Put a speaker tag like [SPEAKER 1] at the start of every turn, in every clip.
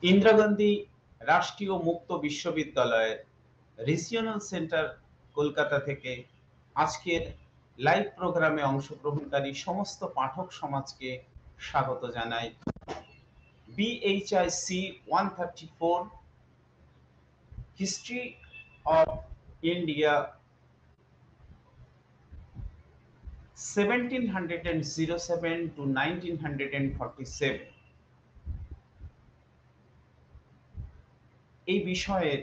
[SPEAKER 1] ইন্দিরা গান্ধী রাষ্ট্রীয় মুক্ত বিশ্ববিদ্যালয়ের রিজিওনাল সেন্টার কলকাতা থেকে আজকের লাইভ প্রোগ্রামে অংশগ্রহণকারী সমস্ত পাঠক সমাজকে স্বাগত জানাই। BHIC 134 history of India 1707 to 1947 এই বিষয়ের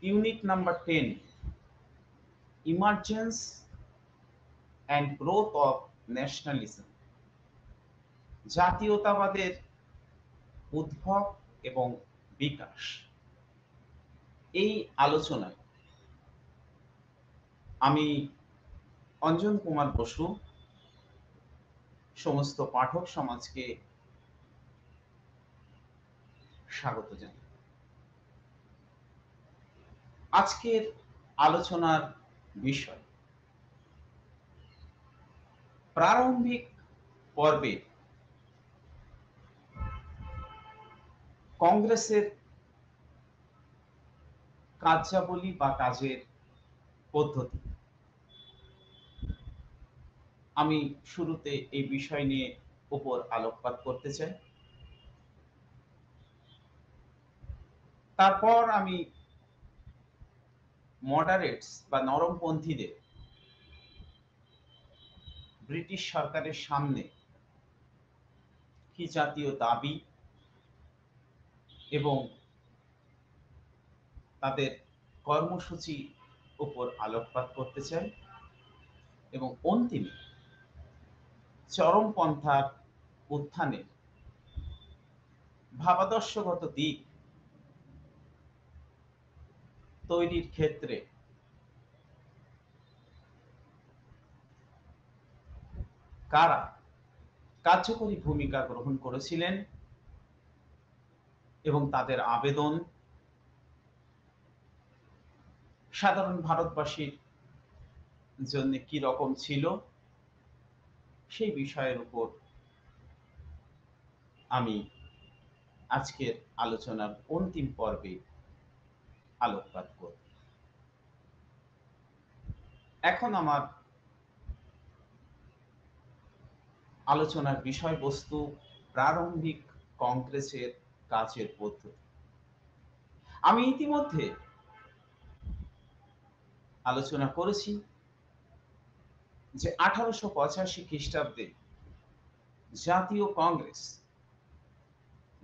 [SPEAKER 1] unit number 10 emergence and growth of nationalism, জাতীয়তাবাদের উদ্ভব এবং বিকাশ। এই আলোচনায় আমি অঞ্জন কুমার বসু সমস্ত পাঠক সমাজকে স্বাগত জানাই। আজকের আলোচনার বিষয় প্রারম্ভিক পর্বে কংগ্রেসের কার্যাবলী বা কাজের পদ্ধতি। আমি শুরুতে এই বিষয় নিয়ে উপর আলোকপাত করতে চাই। তারপর আমি মডারেটস বা নরমপন্থীদের ব্রিটিশ সরকারের সামনে কি জাতীয় দাবি এবং তাদের কর্মসূচি উপর আলোকপাত করতে চাই এবং অন্তিমে চরমপন্থার উত্থানের ভাবাদর্শগত দিক তৈরির ক্ষেত্রে কারা কার্যকরী ভূমিকা গ্রহণ করেছিলেন এবং তাদের আবেদন সাধারণ ভারতবাসীর জন্য কি রকম ছিল, সেই বিষয়ের উপর আমি আজকের আলোচনার অন্তিম পর্বে আলোকপাত করব। এখন আমার আলোচনার বিষয়বস্তু প্রারম্ভিক কংগ্রেসের কাজের পদ্ধতি। আমি ইতিমধ্যে আলোচনা করেছি যে 1885 খ্রিস্টাব্দে জাতীয় কংগ্রেস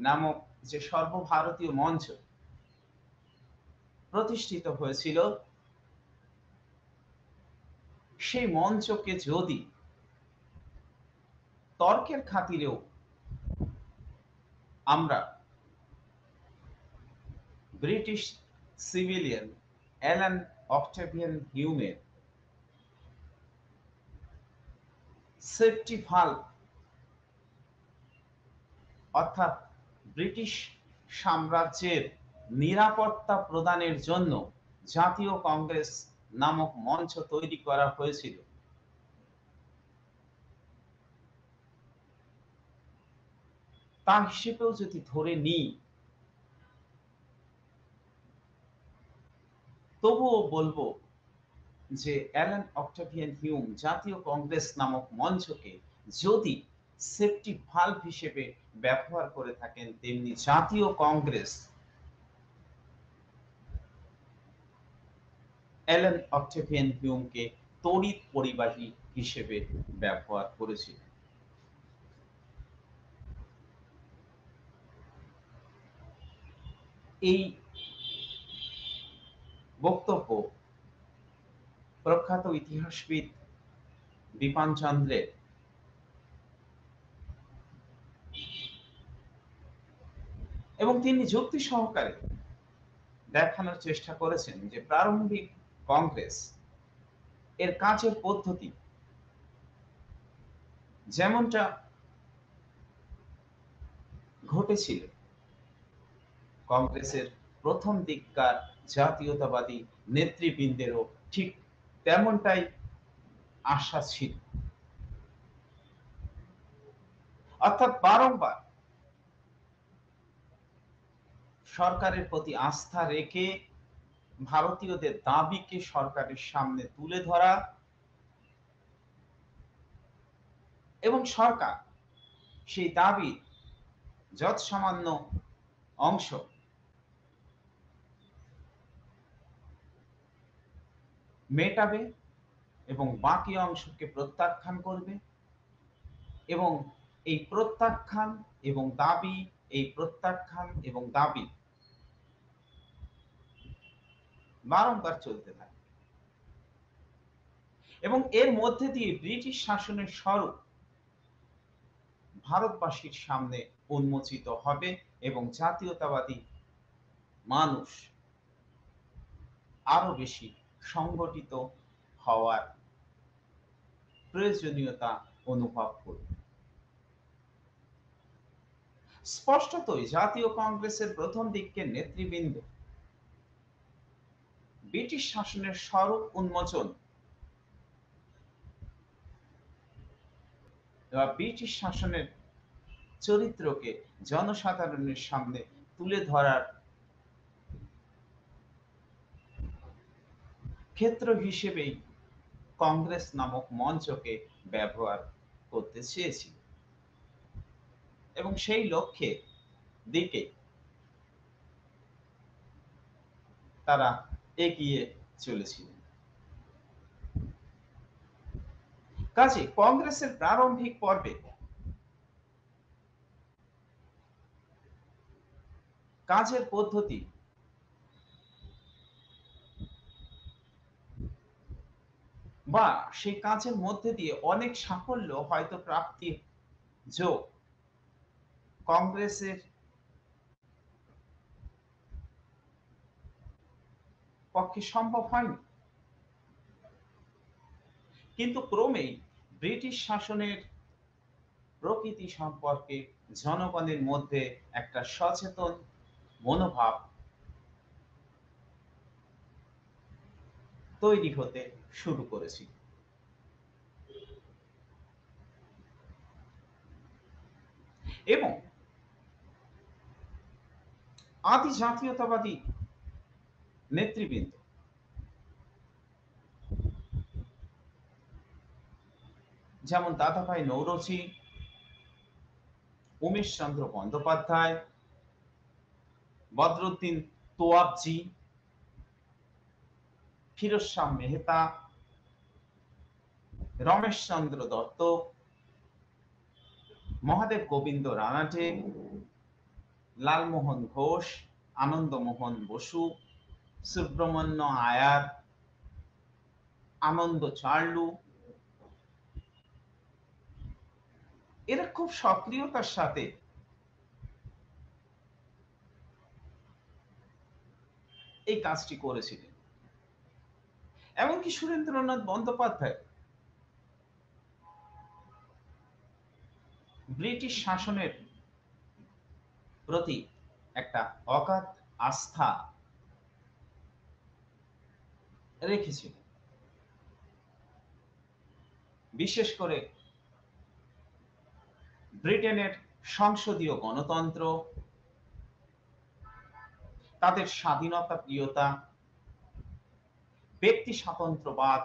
[SPEAKER 1] নামক যে সর্বভারতীয় মঞ্চ প্রতিষ্ঠিত হয়েছিল, সেই মঞ্চকে যদি তর্কের খাতিরেও আমরা ব্রিটিশ সিভিলিয়ান অ্যালান অক্টেভিয়ান হিউমের সেফটি ভালভ অর্থাৎ ব্রিটিশ সাম্রাজ্যের নিরাপত্তা প্রদানের জন্য জাতীয় কংগ্রেস নামক মঞ্চ তৈরি করা হয়েছিল, তা হিসেবেও যদি ধরে নিই, তবুও বলবো যে অ্যালান অক্টেভিয়ান হিউম জাতীয় কংগ্রেস নামক মঞ্চকে যদি সেফটি ভালভ হিসেবে ব্যবহার করে থাকেন, তেমনি জাতীয় কংগ্রেস অ্যালান অক্টেভিয়ান হিউমকে তড়িৎ পরিবাহী হিসেবে ব্যবহার করেছিল। এই বক্তব্য প্রখ্যাত ইতিহাসবিদ বিপান চন্দ্রের এবং তিনি যুক্তি সহকারে দেখানোর চেষ্টা করেছেন যে প্রারম্ভিক কংগ্রেস এর কাজের পদ্ধতি যেমনটা ঘটেছিল, কংগ্রেসের প্রথম দিককার জাতীয়তাবাদী নেতৃবৃন্দেরও ঠিক তেমনটাই আশা ছিল। অর্থাৎ বারংবার সরকারের প্রতি আস্থা রেখে ভারতীয়দের দাবিকে সরকারের সামনে তুলে ধরা এবং সরকার সেই দাবির যৎসামান্য অংশ মেটাবে এবং বাকি অংশকে প্রত্যাখ্যান করবে এবং এই প্রত্যাখ্যান এবং দাবি, এই প্রত্যাখ্যান এবং দাবি বারংবার চলতে থাকে এবং এর মধ্যে দিয়ে ব্রিটিশ শাসনের স্বরূপ ভারতবাসীর সামনে উন্মোচিত হবে এবং জাতীয়তাবাদী মানুষ আরো বেশি সংগঠিত হওয়ার প্রয়োজনীয়তা অনুভব করবে। স্পষ্টতই জাতীয় কংগ্রেসের প্রথম দিকের নেতৃবৃন্দ ব্রিটিশ শাসনের স্বরূপ উন্মোচন বা ব্রিটিশ শাসনের চরিত্রকে জনসাধারণের সামনে তুলে ধরার ক্ষেত্র হিসেবেই কংগ্রেস নামক মঞ্চকে ব্যবহার করতে চেয়েছিল এবং সেই লক্ষ্যে দিকে তারা এগিয়ে চলেছিলেন। কাজে কংগ্রেসের প্রারম্ভিক পর্বে কাজের পদ্ধতি বা সেই কাজের মধ্যে দিয়ে অনেক সাফল্য হয়তো প্রাপ্তির যোগ কংগ্রেসের পক্ষে সম্ভব হয়নি, কিন্তু ক্রমেই ব্রিটিশ শাসনের প্রকৃতি সম্পর্কে জনগণের মধ্যে একটা সচেতন মনোভাব তৈরি হতে শুরু করেছিল এবং আদি জাতীয়তাবাদী নেতৃবৃন্দ যেমন দাদাভাই নৌরোজি, উমেশ চন্দ্র বন্দ্যোপাধ্যায়, বদরুদ্দিন তোয়াবজি, ফিরোজ শাহ মেহতা, রমেশ চন্দ্র দত্ত, মহাদেব গোবিন্দ রানাডে, লালমোহন ঘোষ, আনন্দমোহন বসু, সুব্রমণ্য আয়ার, আনন্দ চার্লু, এরা খুব সক্রিয়তার সাথে এই কাজটি করেছিলেন। এমনকি সুরেন্দ্রনাথ বন্দ্যোপাধ্যায় ব্রিটিশ শাসনের প্রতি একটা অগাধ আস্থা রেখেছিলেন, বিশেষ করে ব্রিটেনের সংসদীয় গণতন্ত্র, তাদের স্বাধীনতা প্রিয়তা, ব্যক্তি স্বাতন্ত্র্যবাদ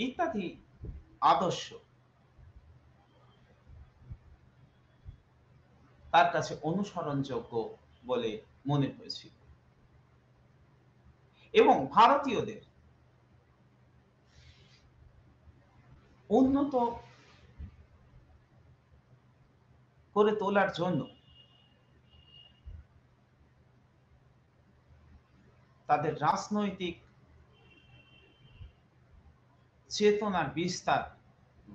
[SPEAKER 1] ইত্যাদি আদর্শ তার কাছে অনুসরণযোগ্য বলে মনে হয়েছিল এবং ভারতীয়দের উন্নত করে তোলার জন্য তাদের রাজনৈতিক চেতনার বিস্তার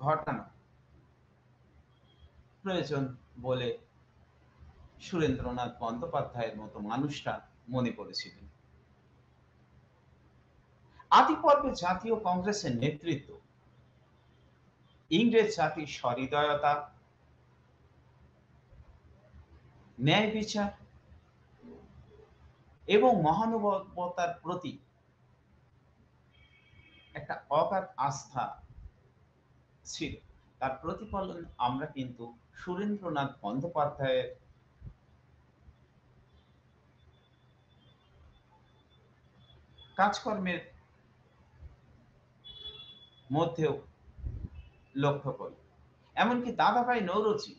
[SPEAKER 1] ঘটানো প্রয়োজন বলে সুরেন্দ্রনাথ বন্দ্যোপাধ্যায়ের মতো মানুষরা মনে করেছিলেন। আদি পর্বে জাতীয় কংগ্রেসের নেতৃত্ব ইংরেজ জাতির সহৃদয়তা, ন্যায় বিচার এবং মহানুভবতার প্রতি একটা অগাধ আস্থা ছিল। তার প্রতিফলন আমরা কিন্তু সুরেন্দ্রনাথ বন্দ্যোপাধ্যায়ের কাজকর্মের মধ্যেও লক্ষ্য করি। এমনকি দাদাভাই নওরোজি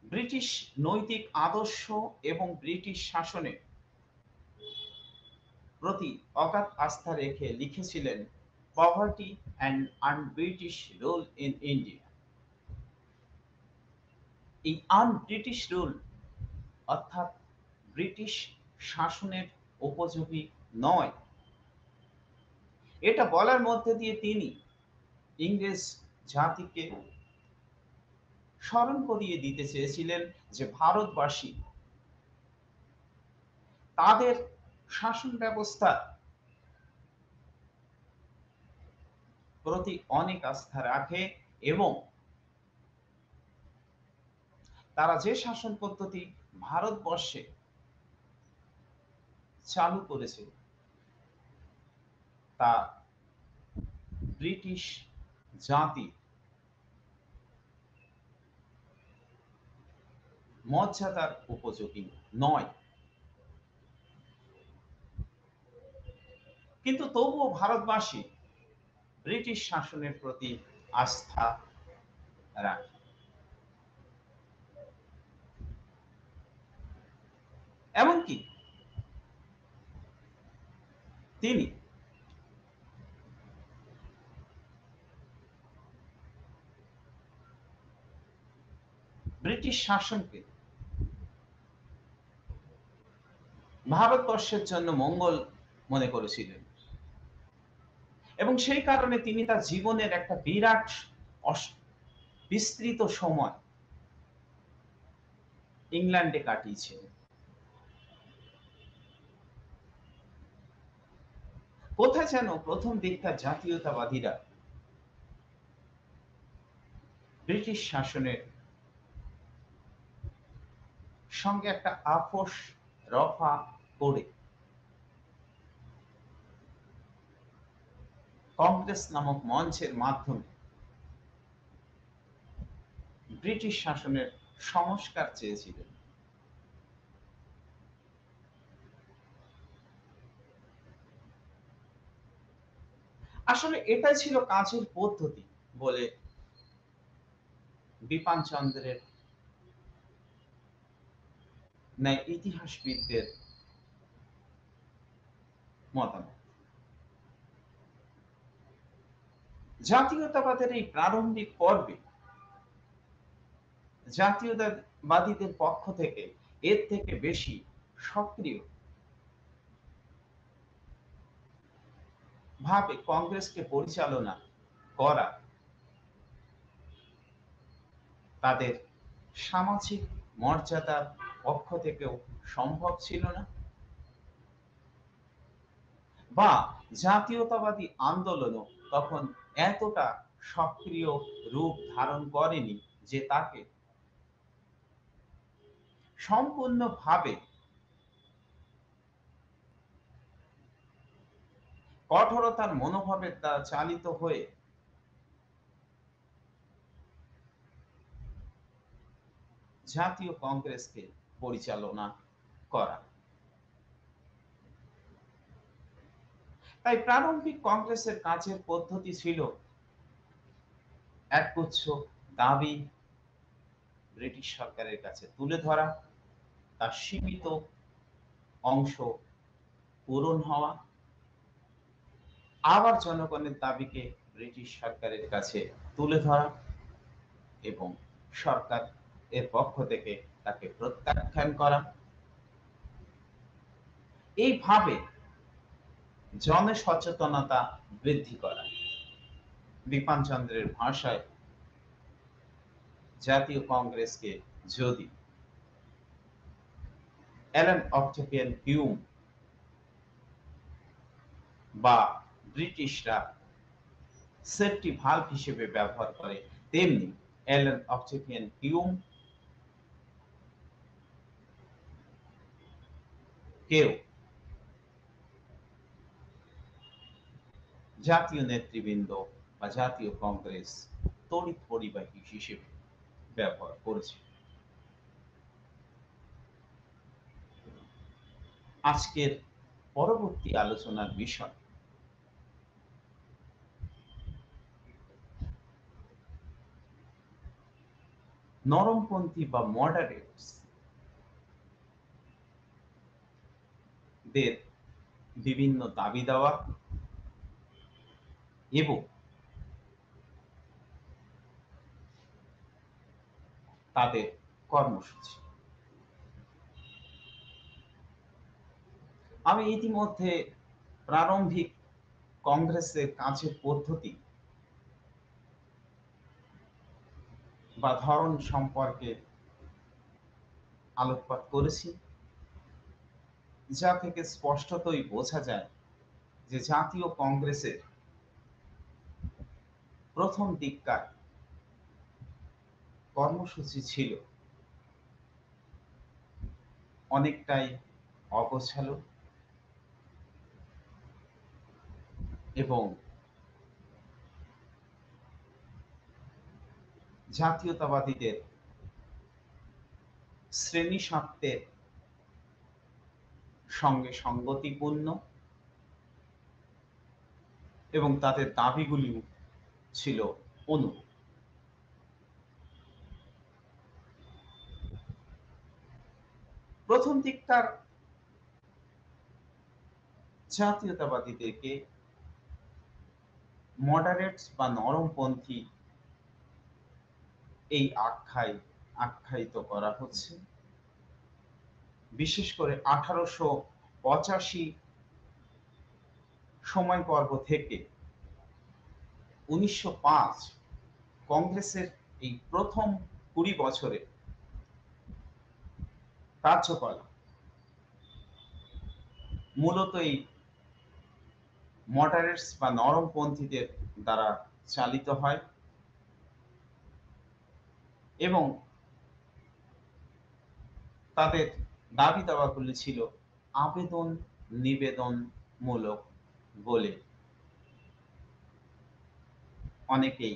[SPEAKER 1] ব্রিটিশ নৈতিক আদর্শ এবং ব্রিটিশ শাসনের প্রতি অগাধ আস্থা রেখে লিখেছিলেন poverty and un-British rule in India. এই আন-ব্রিটিশ রুল অর্থাৎ ব্রিটিশ শাসনের উপযোগী নয়, এটা বলার মধ্যে দিয়ে তিনি ইংরেজ জাতিকে স্মরণ করিয়ে দিতে চেয়েছিলেন যে ভারতবাসী তাদের শাসন ব্যবস্থা প্রতি অনেক আস্থা রাখে এবং তারা যে শাসন পদ্ধতি ভারতবর্ষে চালু করেছে তা ব্রিটিশ জাতি মর্যাদার উপযোগী নয়। কিন্তু তবুও ভারতবাসী ব্রিটিশ শাসনের প্রতি আস্থা রাখে। এমনকি তিনি ব্রিটিশ শাসনকে ভারতবর্ষের জন্য মঙ্গল মনে করেছিলেন এবং সেই কারণে তিনি তার জীবনের একটা বিরাট বিস্তৃত সময় ইংল্যান্ডে কাটিয়েছিলেন। কোথায় যেন প্রথম দিককার জাতীয়তাবাদীরা ব্রিটিশ শাসনের সঙ্গে একটা আপোষ রফা করে কংগ্রেস নামক মঞ্চের মাধ্যমে ব্রিটিশ শাসনের সংস্কার চেয়েছিলেন। আসলে এটাই ছিল কাজের পদ্ধতি বলে বিপান চন্দ্রের ন্যায় ইতিহাসবিদদের মতামত। জাতীয়তাবাদের এই প্রারম্ভিক পর্বে জাতীয়তাবাদীদের পক্ষ থেকে এর থেকে বেশি সক্রিয় ভাবে কংগ্রেসকে পরিচালনা করা তাদের সামাজিক মর্যাদার পক্ষ থেকেও সম্ভব ছিল না, বা জাতীয়তাবাদী আন্দোলনও তখন এতটা সক্রিয় রূপ ধারণ করেনি যে তাকে সম্পূর্ণভাবে কঠোরতার মনোভাবের দ্বারা চালিত হয়ে জাতীয় কংগ্রেসকে পরিচালনা করা। তাই প্রারম্ভিক কংগ্রেসের কাজের পদ্ধতি ছিল একগুচ্ছ দাবি ব্রিটিশ সরকারের কাছে তুলে ধরা, তার সীমিত অংশ পূরণ হওয়া, আবার জনগণের দাবিকে ব্রিটিশ সরকারের কাছে তুলে ধরা এবং সরকার এর পক্ষ থেকে তাকে প্রত্যাখ্যান করা। এইভাবে জনসচেতনতা বৃদ্ধি করা। বিপান চন্দ্রের ভাষায় জাতীয় কংগ্রেসকে যদি অ্যালান অক্টেভিয়ান হিউম বা ব্রিটিশরা সেফটি ভালভ হিসেবে ব্যবহার করে, তেমনি অ্যালান অক্টেভিয়ান হিউম কেউ জাতীয় নেতৃবৃন্দ বা জাতীয় কংগ্রেস তড়িৎ পরিবাহী হিসেবে ব্যবহার করেছে। আজকের পরবর্তী আলোচনার বিষয়। নরমপন্থী বা মডারেটস দের বিভিন্ন দাবি দেওয়া এবং তাদের কর্মসূচি। আমি ইতিমধ্যে প্রারম্ভিক কংগ্রেসের কাজের পদ্ধতি বা ধরন সম্পর্কে আলোকপাত করেছি, যা থেকে স্পষ্টতই বোঝা যায় যে জাতীয় কংগ্রেসের প্রথম দিককার কর্মসূচি ছিল অনেকটাই অগোছালো এবং জাতীয়তাবাদীদের শ্রেণী স্বার্থের সঙ্গে সঙ্গতিপূর্ণ এবং তাদের দাবিগুলি ছিল অনুরূপ। প্রথম দিককার জাতীয়তাবাদীদেরকে মডারেটস বা নরমপন্থী এই আখ্যায়িত করা হচ্ছে। বিশেষ করে 1885 সময় পর্ব থেকে 1905 কংগ্রেসের এই প্রথম 20 বছরে কার্যকলাপ মূলত এই মডারেটস বা নরমপন্থীদের দ্বারা চালিত হয় এবং তাদের দাবি দাওয়াগুলি ছিল আবেদন নিবেদনমূলক বলে অনেকেই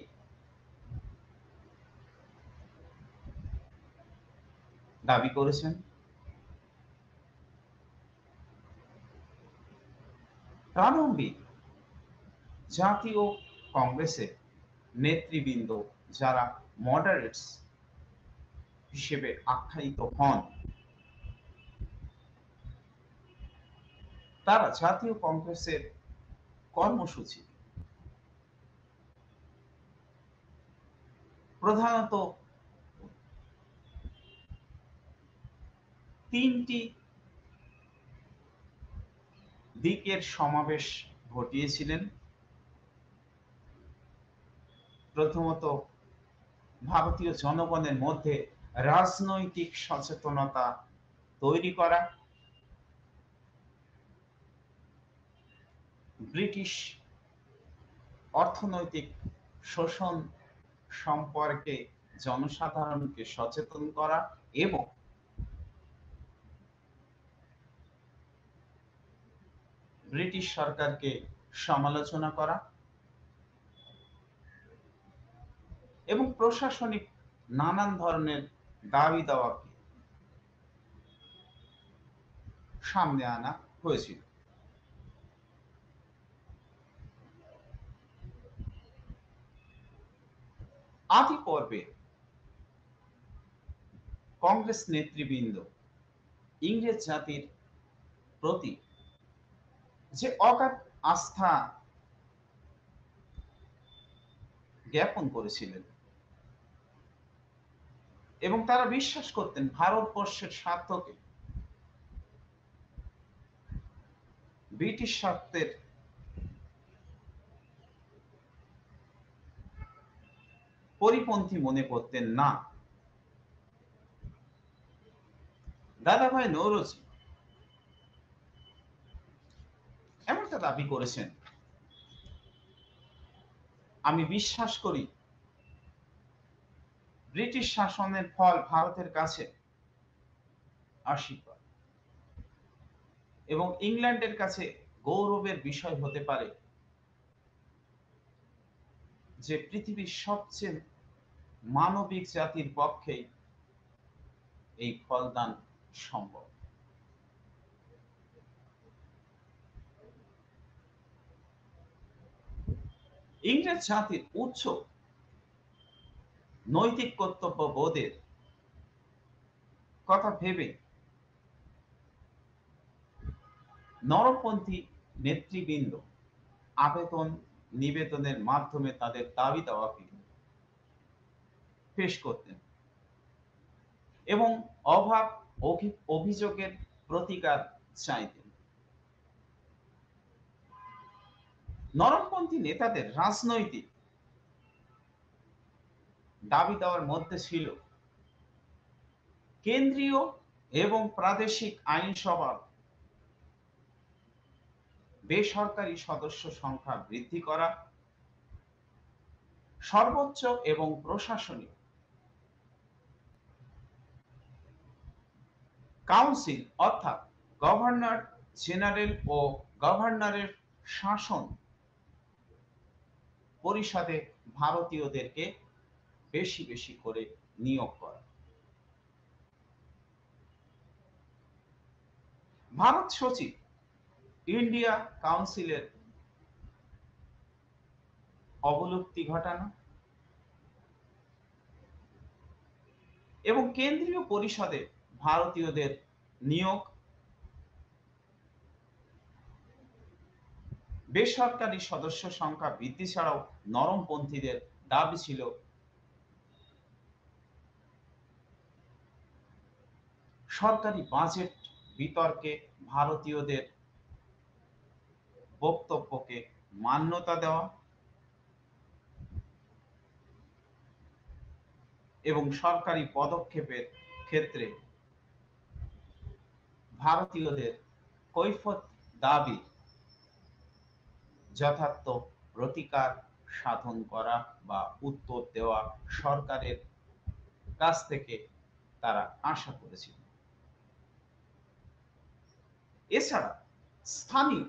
[SPEAKER 1] দাবি করেছেন। প্রারম্ভিক জাতীয় কংগ্রেসের নেতৃবৃন্দ যারা মডারেটস হিসেবে আখ্যায়িত হন, তারা জাতীয় কংগ্রেসের কর্মসূচি প্রধানত তিনটি দিকের সমাবেশ ঘটিয়েছিলেন। প্রথমত, ভারতীয় জনগণের মধ্যে রাজনৈতিক সচেতনতা তৈরি করা, ব্রিটিশ অর্থনৈতিক শোষণ সম্পর্কে জনসাধারণকে সচেতন করা এবং ব্রিটিশ সরকারকে সমালোচনা করা এবং প্রশাসনিক নানান ধরনের দাবি দাওয়াকে সামনে আনা হয়েছিল। আদি পর্বে কংগ্রেস নেতৃবৃন্দ ইংরেজ জাতির প্রতি যে অগাধ আস্থা জ্ঞাপন করেছিলেন এবং তারা বিশ্বাস করতেন ভারতবর্ষের স্বার্থকে ব্রিটিশ স্বার্থের পরিপন্থী মনে করতেন না। দাদাভাই নওরোজি এমনটা দাবি করেছেন, আমি বিশ্বাস করি ব্রিটিশ শাসনের ফল ভারতের কাছে আশীর্বাদ এবং ইংল্যান্ডের কাছে গৌরবের বিষয় হতে পারে যে পৃথিবীর সবচেয়ে মানবিক জাতির পক্ষে এই ফলদান সম্ভব। ইংরেজ জাতির উচ্চ নৈতিক কর্তব্য বোধের কথা ভেবে নরমপন্থী নেতৃবৃন্দ আবেদন নিবেদনের মাধ্যমে তাদের দাবি দাওয়াকে পেশ করতেন এবং অভাব অভিযোগের প্রতিকার চাইতেন। নরমপন্থী নেতাদের রাজনৈতিক দাবি দেওয়ার মধ্যে ছিল কেন্দ্রীয় এবং প্রাদেশিক আইনসভার বেসরকারি সদস্য সংখ্যা বৃদ্ধি করা, সর্বোচ্চ এবং প্রশাসনিক কাউন্সিল অর্থাৎ গভর্নর জেনারেল ও গভর্নরের শাসন পরিষদে ভারতীয়দেরকে বেশি বেশি করে নিয়োগ করা। ভারত সচিব ইন্ডিয়া কাউন্সিলের অবলুপ্তি ঘটানো এবং কেন্দ্রীয় পরিষদে ভারতীয়দের নিয়োগ, বেসরকারি সদস্য সংখ্যা বৃদ্ধি ছাড়াও নরমপন্থীদের দাবি ছিল সরকারি বাজেট বিতর্কে ভারতীয়দের বক্তব্যকে মান্যতা দেওয়া এবং সরকারি পদক্ষেপের ক্ষেত্রে ভারতীয়দের কৈফিয়ত দাবি যথার্থ প্রতিকার সাধন করা বা উত্তর দেওয়া সরকারের কাছ থেকে তারা আশা করেছিল। এছাড়া স্থানীয়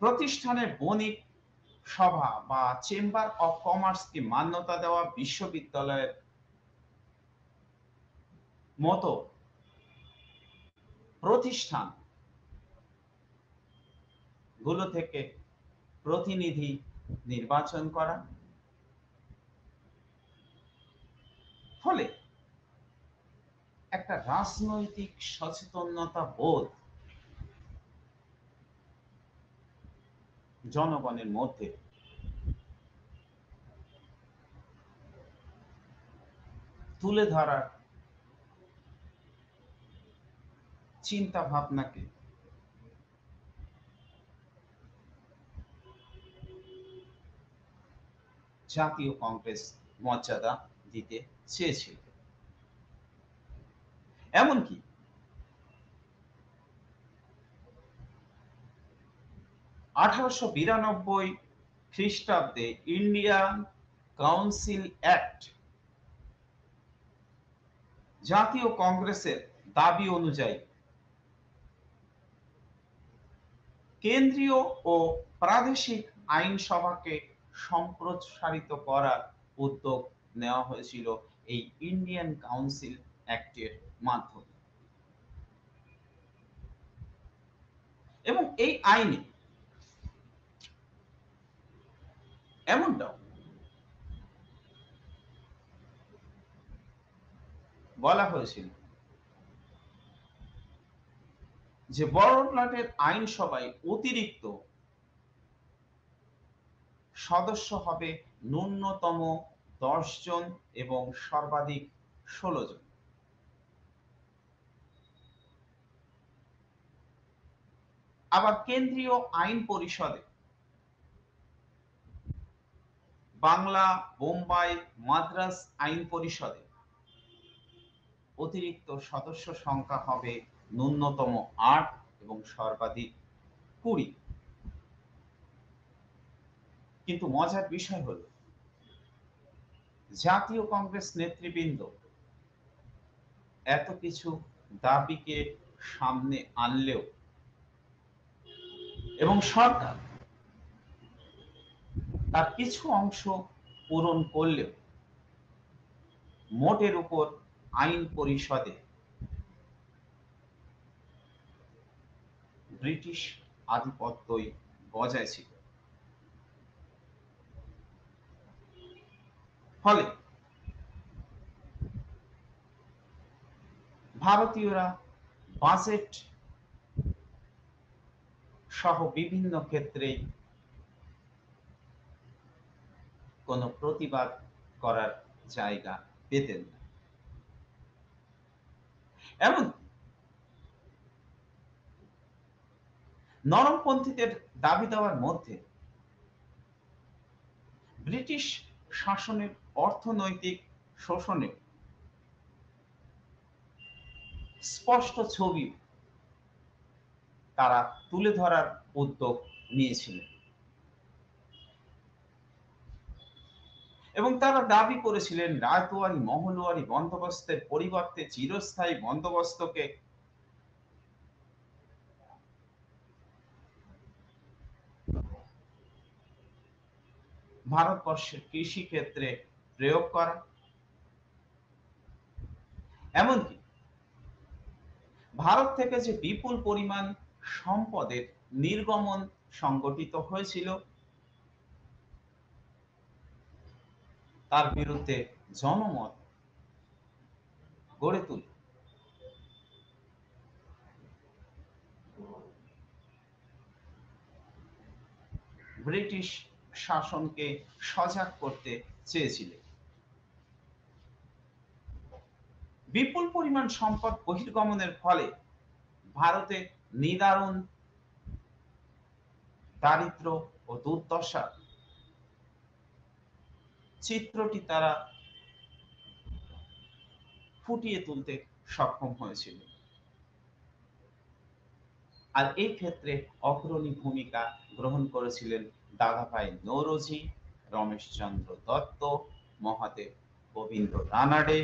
[SPEAKER 1] প্রতিষ্ঠানের বণিক সভা বা চেম্বার অফ কমার্সকে মান্যতা দেওয়া, বিশ্ববিদ্যালয়ের মতো প্রতিষ্ঠান গুলো থেকে প্রতিনিধি নির্বাচন করা, ফলে একটা রাজনৈতিক সচেতনতা বোধ জনগণের মধ্যে তুলে ধরার চিন্তা ভাবনাকে জাতীয় কংগ্রেস মর্যাদা দিতে চেয়েছিল। এমনকি 1892 খ্রিস্টাব্দে ইন্ডিয়ান কাউন্সিল অ্যাক্ট জাতীয় কংগ্রেসের দাবি অনুযায়ী কেন্দ্রীয় ও প্রাদেশিক আইনসভাকে সম্প্রসারিত করার উদ্যোগ নেওয়া হয়েছিল এই ইন্ডিয়ান কাউন্সিল অ্যাক্টের মাধ্যমে। এবং এই আইনে এমনটাও বলা হয়েছিল যে বড়লাটের আইনসভায় অতিরিক্ত সদস্য হবে ন্যূনতম 10 জন এবং সর্বাধিক 16 জন। আবার কেন্দ্রীয় আইন পরিষদে বাংলা, বোম্বাই, মাদ্রাজ আইন পরিষদে অতিরিক্ত সদস্য সংখ্যা হবে ন্যূনতম 8 এবং সর্বাধিক 20। কিন্তু মজার বিষয় হলো জাতীয় কংগ্রেস নেতৃবৃন্দ এত কিছু দাবিকে সামনে আনলেও এবং সরকার তার কিছু অংশ পূরণ করলেও মোটের উপর আইন পরিষদে ব্রিটিশ আধিপত্যই বজায় ছিল। ফলে ভারতীয়রা বাজেট সহ বিভিন্ন ক্ষেত্রে কোনো প্রতিবাদ করার জায়গা পেতেন না। এমন নরমপন্থীদের দাবি দেওয়ার মধ্যে ব্রিটিশ শাসনের অর্থনৈতিক শোষণের স্পষ্ট ছবি তারা তুলে ধরার উদ্যোগ নিয়েছিলেন এবং তারা দাবি করেছিলেন রায়তওয়ারি মহলওয়ারি বন্দোবস্তের পরিবর্তে চিরস্থায়ী বন্দোবস্তকে ভারতবর্ষের কৃষি ক্ষেত্রে প্রয়োগ করা, এমনকি ভারত থেকে যে বিপুল পরিমাণ সম্পদের নির্গমন সংগঠিত হয়েছিল তার বিরুদ্ধে জনমত গড়ে তুলে ব্রিটিশ শাসনকে সজাগ করতে চেয়েছিলেন। বিপুল পরিমাণ সম্পদ বহির্গমনের ফলে ভারতে নিদারুণ দারিদ্র্য ও দুর্দশা চিত্রটি তারা ফুটিয়ে তুলতে সক্ষম হয়েছিল। আর এই ক্ষেত্রে অগ্রণী ভূমিকা গ্রহণ করেছিলেন দাদাভাই নৌরোজি, রমেশচন্দ্র দত্ত, মহাদেব গোবিন্দ রানাডে,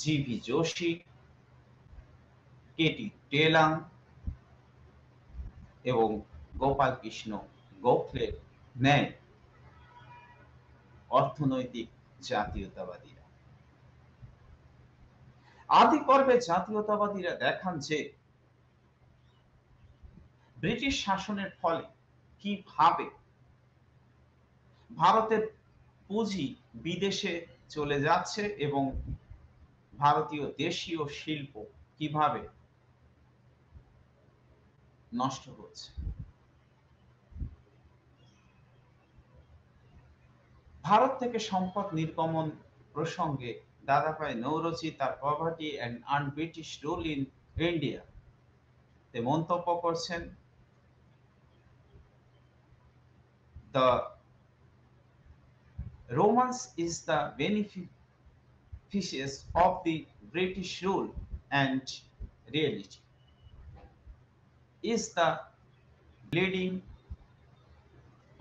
[SPEAKER 1] জি.ভি. যোশী, কে.টি. টেলাং এবং গোপাল কৃষ্ণ গোখলের ন্যায় অর্থনৈতিক জাতীয়তাবাদীরা। আদি পর্বে জাতীয়তাবাদীরা দেখান যে ব্রিটিশ শাসনের ফলে কিভাবে ভারতের পুঁজি বিদেশে চলে যাচ্ছে এবং ভারতীয় দেশীয় শিল্প কিভাবে নষ্ট হচ্ছে। ভারত থেকে সম্পদ নির্গমন প্রসঙ্গে দাদাভাই নৌরোজি তার poverty and un-British rule in India তে মন্তব্য করছেন, the romance is the beneficiaries of the British rule and reality is the bleeding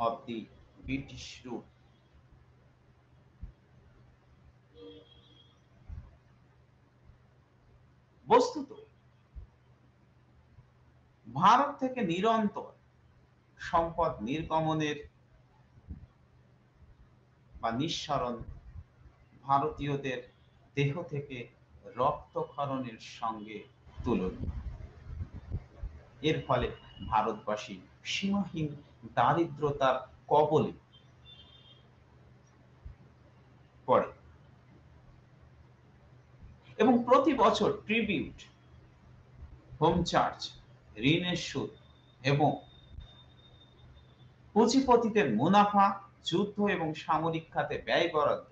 [SPEAKER 1] of the British rule. বস্তুত ভারত থেকে নিরন্তর সম্পদ নির্গমনের বা নিঃসরণ ভারতীয়দের দেহ থেকে রক্তক্ষরণের সঙ্গে তুলনীয়। এর ফলে ভারতবাসী সীমাহীন দারিদ্রতার কবলে পড়ে এবং প্রতি বছর ট্রিবিউট, হোম চার্জ, ঋণের সুদ এবং পুঁজিপতিদের মুনাফা, যুদ্ধ এবং সামরিক খাতে ব্যয় বরাদ্দ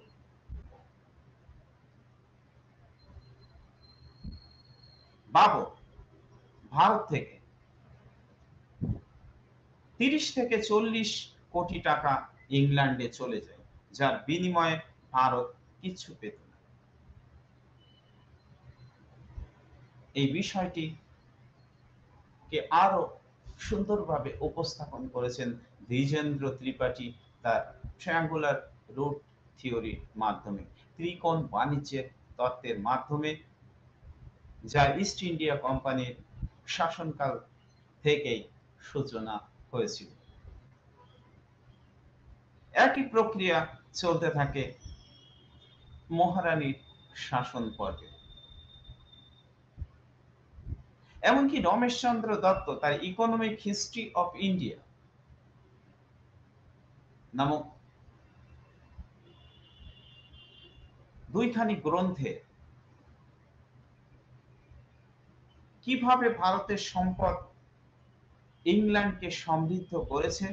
[SPEAKER 1] বাবদ ভারত থেকে ৩০ থেকে ৪০ কোটি টাকা ইংল্যান্ডে চলে যায়, যার বিনিময়ে ভারত কিচ্ছু পেত না। এই বিষয়টি কে আরো সুন্দরভাবে উপস্থাপন করেছেন দ্বিজেন্দ্র ত্রিপাঠী তার ট্রায়াঙ্গুলার রুট থিওরির মাধ্যমে, ত্রিকোণ বাণিজ্যের তত্ত্বের মাধ্যমে, যা ইস্ট ইন্ডিয়া কোম্পানির শাসনকাল থেকেই সূচনা হয়েছিল। একই প্রক্রিয়া চলতে থাকে মহারানীর শাসন পর্বে। এমনকি রমেশচন্দ্র দত্ত তার ইকোনমিক হিস্ট্রি অফ ইন্ডিয়া নামক দুইখানি গ্রন্থে কিভাবে ভারতের সম্পদ ইংল্যান্ডকে সমৃদ্ধ করেছে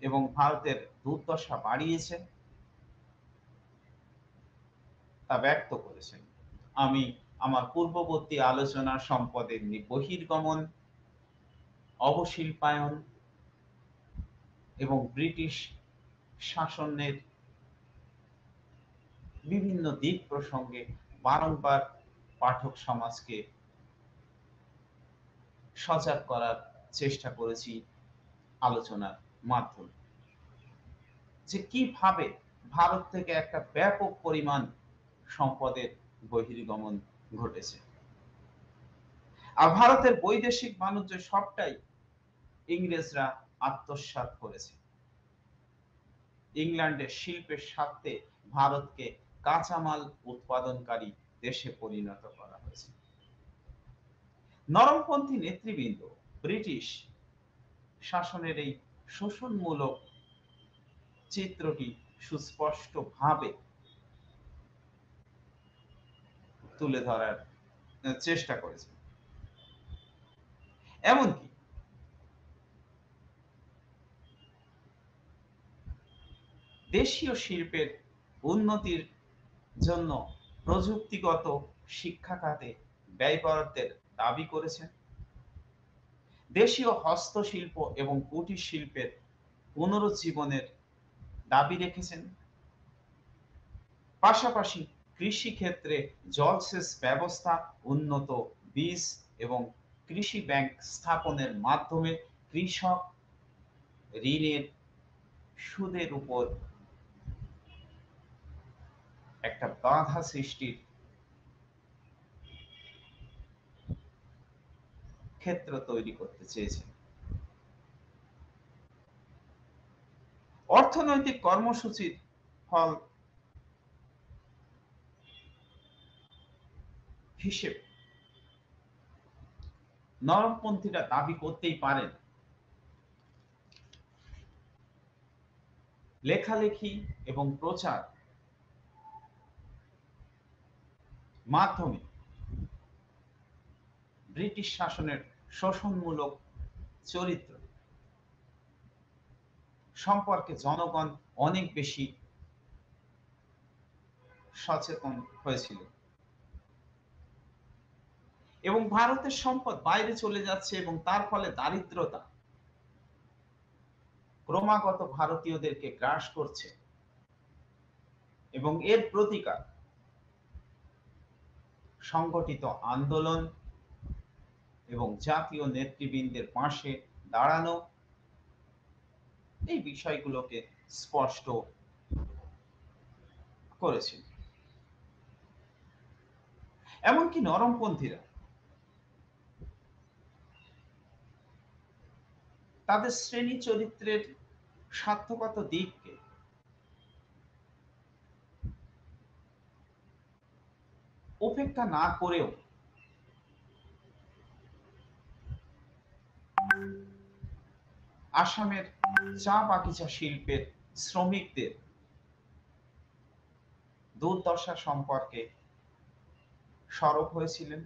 [SPEAKER 1] এবং ভারতের দুর্দশা বাড়িয়েছে তা ব্যক্ত করেছেন। আমি আমার পূর্ববর্তী আলোচনা সম্পদের বহির্গমন, অবশিল্পায়ন এবং ব্রিটিশ শাসনের বিভিন্ন দিক প্রসঙ্গে বারংবার পাঠক সমাজকে সজাগ করার চেষ্টা করেছি আলোচনার মাধ্যমে, যে কিভাবে ভারত থেকে একটা ব্যাপক পরিমাণ সম্পদের বহির্গমন ঘটেছে। আর ভারতের বৈদেশিক বাণিজ্য সবটাই ইংরেজরা আত্মসাৎ করেছে। ইংল্যান্ডের শিল্পের স্বার্থে ভারতকে কাঁচামাল উৎপাদনকারী দেশে পরিণত করা হয়েছে। নরমপন্থী নেতৃবৃন্দ ব্রিটিশ শাসনের এই শোষণমূলক চিত্রটি সুস্পষ্টভাবে তুলে ধরার চেষ্টা করেছে। এমনকি দেশীয় শিল্পের উন্নতির জন্য প্রযুক্তিগত শিক্ষা খাতে ব্যয় বরাদ্দের দাবি করেছেন। দেশীয় হস্তশিল্প এবং কুটির শিল্পের পুনরুজ্জীবনের দাবি রেখেছেন। পাশাপাশি কৃষি ক্ষেত্রে জলসেচ ব্যবস্থা, উন্নত বীজ এবং কৃষি ব্যাংক স্থাপনের মাধ্যমে কৃষক ঋণের সুদের উপর একটা বাধা সৃষ্টির ক্ষেত্র তৈরি করতে চেয়েছেন। অর্থনৈতিক কর্মসূচির ফল হিসেবে নরমপন্থীরা দাবি করতেই পারেন লেখালেখি এবং প্রচার মাধ্যমে ব্রিটিশ শাসনের শোষণমূলক চরিত্র সম্পর্কে জনগণ অনেক বেশি সচেতন হয়েছিল এবং ভারতের সম্পদ বাইরে চলে যাচ্ছে এবং তার ফলে দারিদ্রতা ক্রমাগত ভারতীয়দেরকে গ্রাস করছে এবং এর প্রতিকার সংগঠিত আন্দোলন এবং জাতীয় নেতৃবৃন্দের পাশে দাঁড়ানো এই বিষয়গুলোকে স্পষ্ট করেছিল। এমনকি নরমপন্থীরা তাদের শ্রেণী চরিত্রের স্বার্থগত দিককে উপেক্ষা না করেও আসামের চা বাগিচা শিল্পের শ্রমিকদের দুর্দশা সম্পর্কে সরব হয়েছিলেন।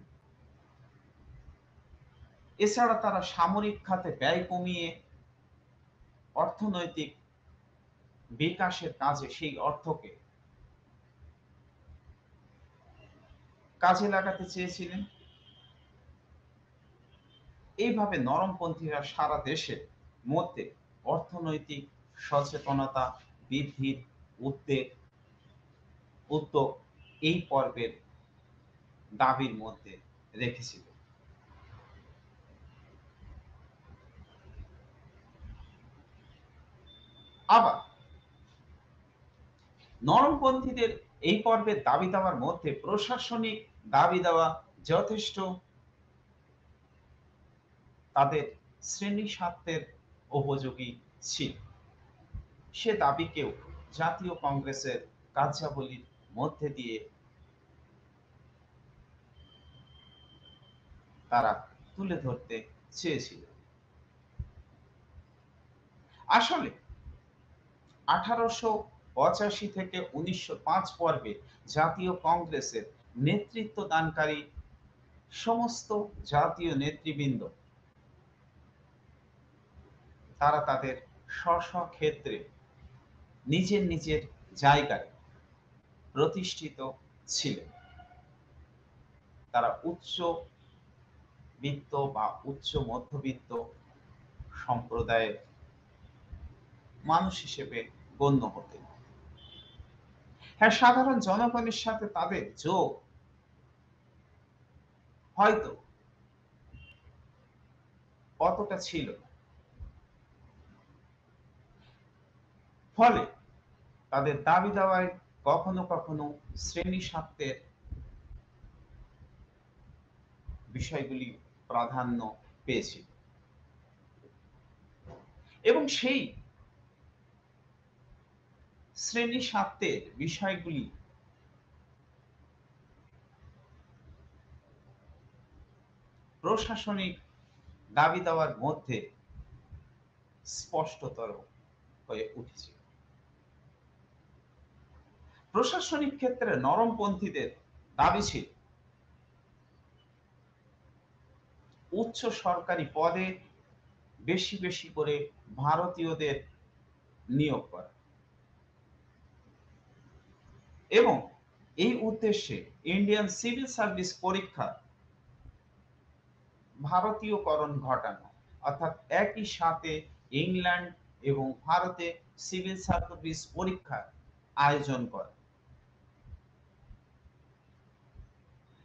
[SPEAKER 1] এছাড়া তারা সামরিক খাতে ব্যয় কমিয়ে অর্থনৈতিক বিকাশের কাজে সেই অর্থকে কাজে লাগাতে চেয়েছিলেন। এইভাবে নরমপন্থীরা সারা দেশের মধ্যে অর্থনৈতিক সচেতনতা বৃদ্ধির উদ্যোগ এই পর্বের দাবির মধ্যে রেখেছিল। আবার নরমপন্থীদের এই পর্বের দাবি দেওয়ার মধ্যে প্রশাসনিক দাবি দেওয়া যথেষ্ট তাদের শ্রেণী স্বার্থের উপযোগী ছিল। সে দাবিকেও জাতীয় কংগ্রেসের কার্যাবলীর মধ্যে দিয়ে তারা তুলে ধরতে চেয়েছিল। আসলে 1885 থেকে 1905 পর্বে জাতীয় কংগ্রেসের নেতৃত্ব দানকারী সমস্ত জাতীয় নেতৃবৃন্দ তারা তাদের স্ব ক্ষেত্রে নিজের নিজের জায়গায় প্রতিষ্ঠিত ছিলেন। তারা উচ্চ বিত্ত বা উচ্চ মধ্যবিত্ত সম্প্রদায়ের মানুষ হিসেবে গণ্য হতেন। হ্যাঁ, সাধারণ জনগণের সাথে তাদের যোগ হয়তো অতটা ছিল না। ফলে তাদের দাবি দাওয়ায় কখনো কখনো শ্রেণী স্বার্থের বিষয়গুলি প্রাধান্য পেয়েছিল এবং সেই শ্রেণী স্বার্থের বিষয়গুলি প্রশাসনিক দাবি দাওয়ার মধ্যে স্পষ্টতর হয়ে উঠেছিল। প্রশাসনিক ক্ষেত্রে নরমপন্থীদের দাবি ছিল উচ্চ সরকারি পদে বেশি বেশি করে ভারতীয়দের নিয়োগ করা এবং এই উদ্দেশ্যে ইন্ডিয়ান সিভিল সার্ভিস পরীক্ষা ভারতীয়করণ ঘটানো, অর্থাৎ একই সাথে ইংল্যান্ড এবং ভারতে সিভিল সার্ভিস পরীক্ষার আয়োজন করে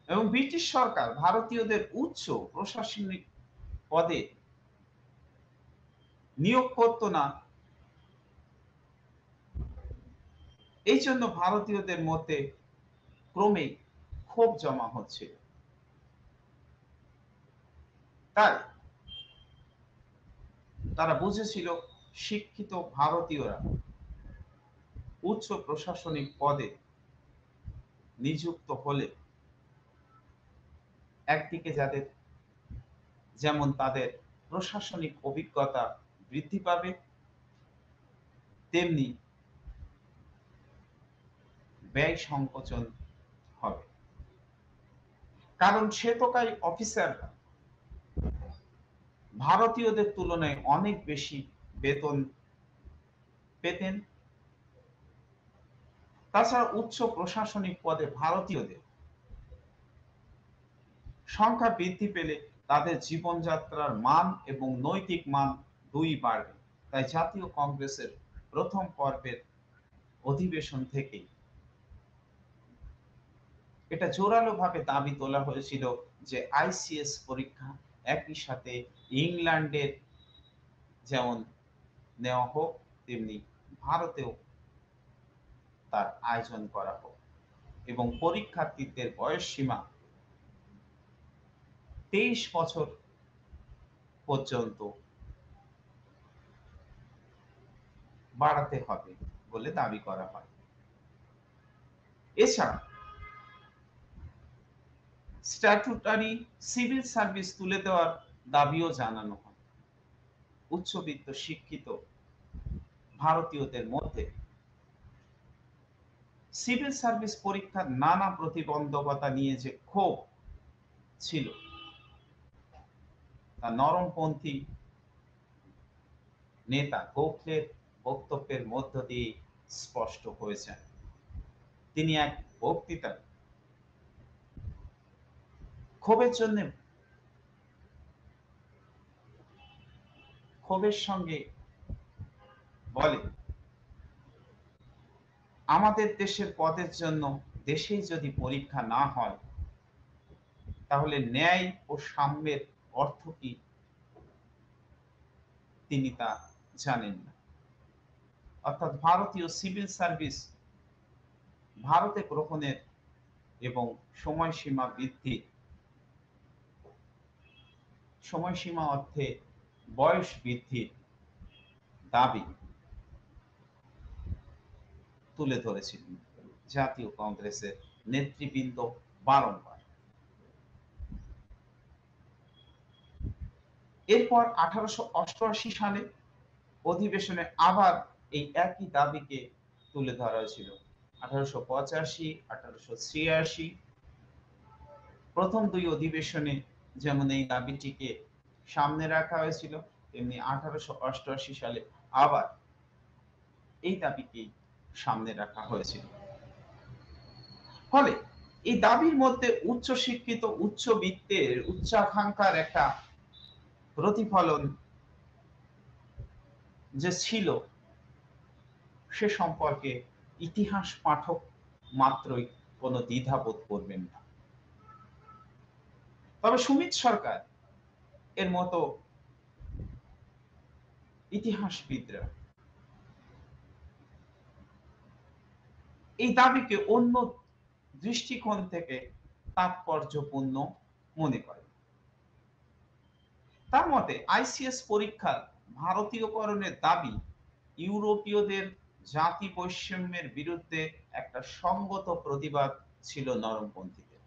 [SPEAKER 1] এবং ব্রিটিশ সরকার ভারতীয়দের উচ্চ প্রশাসনিক পদে নিয়োগ করত না। এই জন্য ভারতীয়দের মধ্যে ক্রমে ক্ষোভ জমা হচ্ছিল। তাই তারা বুঝেছিল শিক্ষিত ভারতীয়রা উচ্চ প্রশাসনিক পদে নিযুক্ত হলে একদিকে যাদের যেমন তাদের প্রশাসনিক অভিজ্ঞতা বৃদ্ধি পাবে, তেমনি ব্যয় সংকোচন হবে। কারণ শ্বেতকায় অফিসাররা ভারতীয়দের তুলনায় অনেক বেশি বেতন পেতেন। তাছাড়া উচ্চ প্রশাসনিক পদে ভারতীয়দের সংখ্যা বৃদ্ধি পেলে তাদের জীবনযাত্রার মান এবং নৈতিক মান দুই বাড়বে। তাই জাতীয় কংগ্রেসের প্রথম পর্বের অধিবেশন থেকেই এটা জোরালোভাবে দাবি তোলা হয়েছিল যে আইসিএস পরীক্ষা একই সাথে ইংল্যান্ডের যেমন নেওয়া হোক, তেমনি ভারতেও তার আয়োজন করা হোক এবং পরীক্ষার্থীদের বয়স সীমা 23 বছর পর্যন্ত বাড়াতে হবে বলে দাবি করা হয়। এছাড়া স্ট্যাটুটারি সিভিল সার্ভিস তুলে দেওয়ার দাবিও জানানো হয়। উচ্চবিত্ত শিক্ষিত ভারতীয়দের মধ্যে সিভিল সার্ভিস পরীক্ষার নানা প্রতিবন্ধকতা নিয়ে যে ক্ষোভ ছিল তা নরমপন্থী নেতা গোখলের বক্তব্যের মধ্য দিয়ে স্পষ্ট হয়েছে। তিনি এক বক্তৃতায় ক্ষোভের জন্য ক্ষোভের সঙ্গে বলে, আমাদের দেশের পদের জন্য দেশেই যদি পরীক্ষা না হয় তাহলে ন্যায় ও সাম্যের অর্থ কি তিনি তা জানেন না। অর্থাৎ ভারতীয় সিভিল সার্ভিস ভারতে গ্রহণের এবং সময়সীমা বৃদ্ধির, সময়সীমা অর্থে বয়স বৃদ্ধির দাবি তুলে ধরেছিলেন জাতীয় কংগ্রেসের নেতৃবৃন্দ বারংবার। এরপর 1888 সালে অধিবেশনে আবার এই একই দাবিকে তুলে ধরা হয়েছিল। 1885, 1886 প্রথম দুই অধিবেশনে যেমন এই দাবিটিকে সামনে রাখা হয়েছিল, তেমনি 1888 সালে আবার এই দাবিকেই সামনে রাখা হয়েছিল। ফলে এই দাবির মধ্যে উচ্চ শিক্ষিত, উচ্চবিত্তের, উচ্চাকাঙ্ক্ষার একটা প্রতিফলন যে ছিল, সে সম্পর্কে ইতিহাস পাঠক মাত্রই কোনো দ্বিধাবোধ করবেন না। তবে সুমিত সরকার এর মতো ইতিহাসবিদরা এই দাবিকে অন্য দৃষ্টিকোণ থেকে তাৎপর্যপূর্ণ মনে করে। তার মতে আইসিএস পরীক্ষার ভারতীয়করণের দাবি ইউরোপীয়দের জাতি বৈষম্যের বিরুদ্ধে একটা সঙ্গত প্রতিবাদ ছিল নরমপন্থীদের।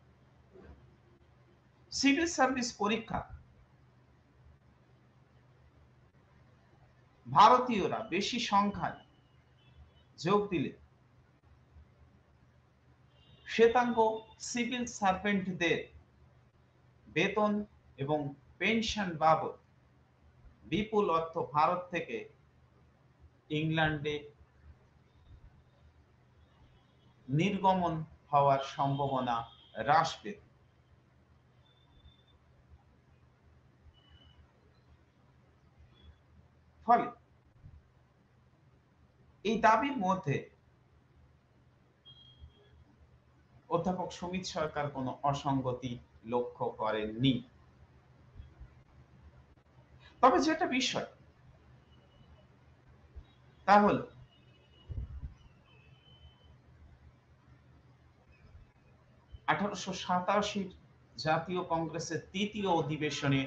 [SPEAKER 1] সিভিল সার্ভিস পরীক্ষা ভারতীয়রা বেশি সংখ্যায় যোগ দিলে শ্বেতাঙ্গ সিভিল সার্ভেন্টদের বেতন এবং পেনশন বাবদ বিপুল অর্থ ভারত থেকে ইংল্যান্ডে নির্গমন হওয়ার সম্ভাবনা হ্রাস পেত। ফলে এই দাবির মধ্যে অধ্যাপক সুমিত সরকার কোনো অসঙ্গতি লক্ষ্য করেননি। তবে যেটা বিষয় তা হল 1887 জাতীয় কংগ্রেসের তৃতীয় অধিবেশনে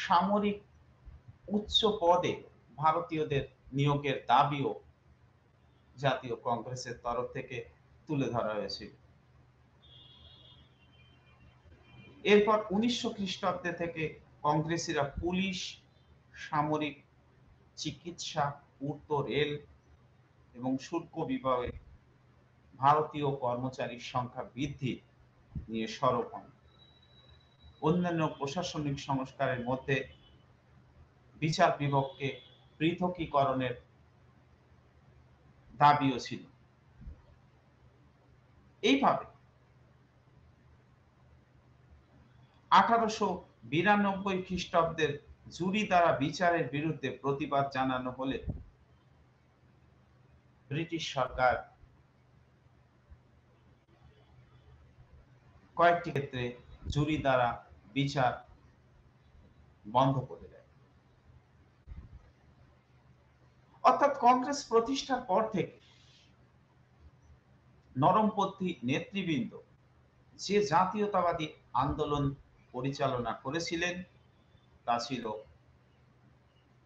[SPEAKER 1] সামরিক উচ্চ পদে ভারতীয়দের নিয়োগের দাবিও জাতীয় কংগ্রেসের তরফ থেকে তুলে ধরা হয়েছিল। এরপর 1900 খ্রিস্টাব্দে থেকে কংগ্রেসীরা পুলিশ, সামরিক, চিকিৎসা, পূর্ত, রেল এবং শুল্ক বিভাগে ভারতীয় কর্মচারীর সংখ্যা বৃদ্ধি নিয়ে সরব হন। অন্যান্য প্রশাসনিক সংস্কারের মধ্যে বিচার বিভাগকে পৃথকীকরণের দাবিও ছিল। এইভাবে 1892 খ্রিস্টাব্দের জুরি দ্বারা বিচারের বিরুদ্ধে প্রতিবাদ জানানো হলে ব্রিটিশ সরকার কয়েকটি ক্ষেত্রে জুরি দ্বারা বিচার বন্ধ করে দেয়। অর্থাৎ কংগ্রেস প্রতিষ্ঠার পর থেকে নরমপন্থী নেতৃবৃন্দ যে জাতীয়তাবাদী আন্দোলন পরিচালনা করেছিলেন তা ছিল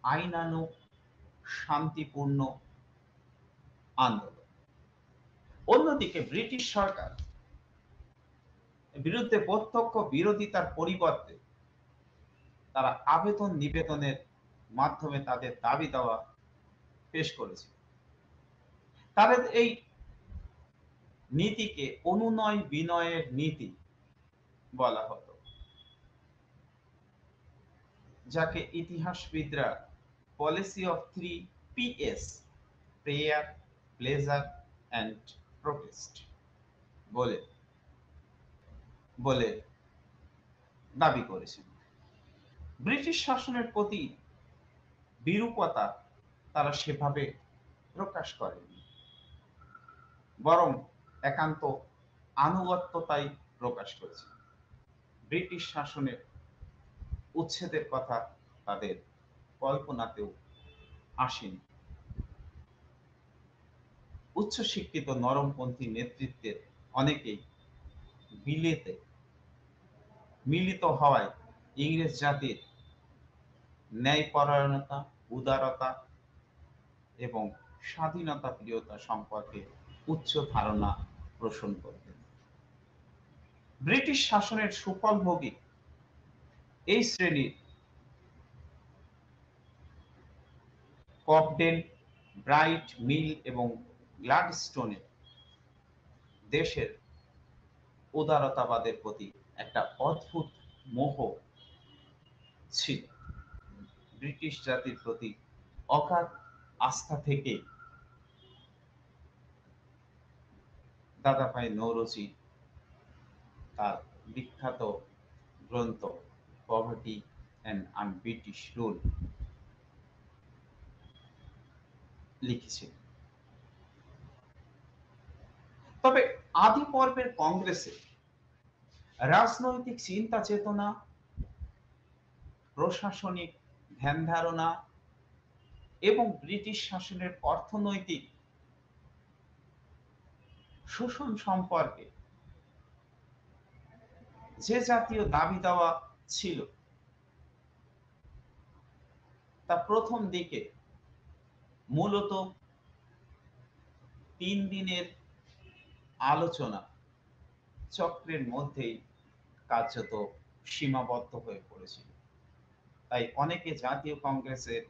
[SPEAKER 1] আইনানুগ, শান্তিপূর্ণ আন্দোলন। অন্যদিকে ব্রিটিশ সরকার বিরুদ্ধে প্রত্যক্ষ বিরোধিতার পরিবর্তে তারা আবেদন নিবেদনের মাধ্যমে তাদের দাবি দাওয়া পেশ করেছে। তাদের এই নীতিকে অনুনয় বিনয়ের নীতি বলা হতো, যাকে ইতিহাসবিদরা policy of 3 PS, prayer, pleasure and protest বলে দাবি করেছেন। ব্রিটিশ শাসনের প্রতি বিরূপতা তারা সেভাবে প্রকাশ করেনি, বরং একান্ত আনুগত্যতাই প্রকাশ করেছে। ব্রিটিশ শাসনের উচ্ছেদের কথা তাদের কল্পনাতেও আসেনি। উচ্চশিক্ষিত নরমপন্থী নেতৃত্বের অনেকেই বিলেতে মিলিত হওয়ায় ইংরেজ জাতির ন্যায়পরায়ণতা, উদারতা এবং স্বাধীনতা প্রিয়তা সম্পর্কে উচ্চ ধারণা পোষণ করতেন। ব্রিটিশ শাসনের সুফলভোগী এই শ্রেণীর ককডেল, ব্রাইট মিল এবং গ্লাডস্টোনের দেশের উদারতাবাদের প্রতি একটা অদ্ভুত মোহ ছিল। ব্রিটিশ জাতির প্রতি অগাধ আস্থা থেকে দাদাভাই নওরোজি তার বিখ্যাত গ্রন্থ পভার্টি অ্যান্ড আনব্রিটিশ রুল লিখেছিলেন। তবে আদি পর্বের কংগ্রেসে রাজনৈতিক চিন্তা চেতনা, প্রশাসনিক ধ্যান ধারণা এবং ব্রিটিশ শাসনের অর্থনৈতিক শোষণ সম্পর্কে যে জাতীয় দাবি দাওয়া ছিল তা প্রথম দিকে মূলত ৩ দিনের আলোচনা চক্রের মধ্যেই কার্যত সীমাবদ্ধ হয়ে পড়েছিল। তাই অনেকে জাতীয় কংগ্রেসের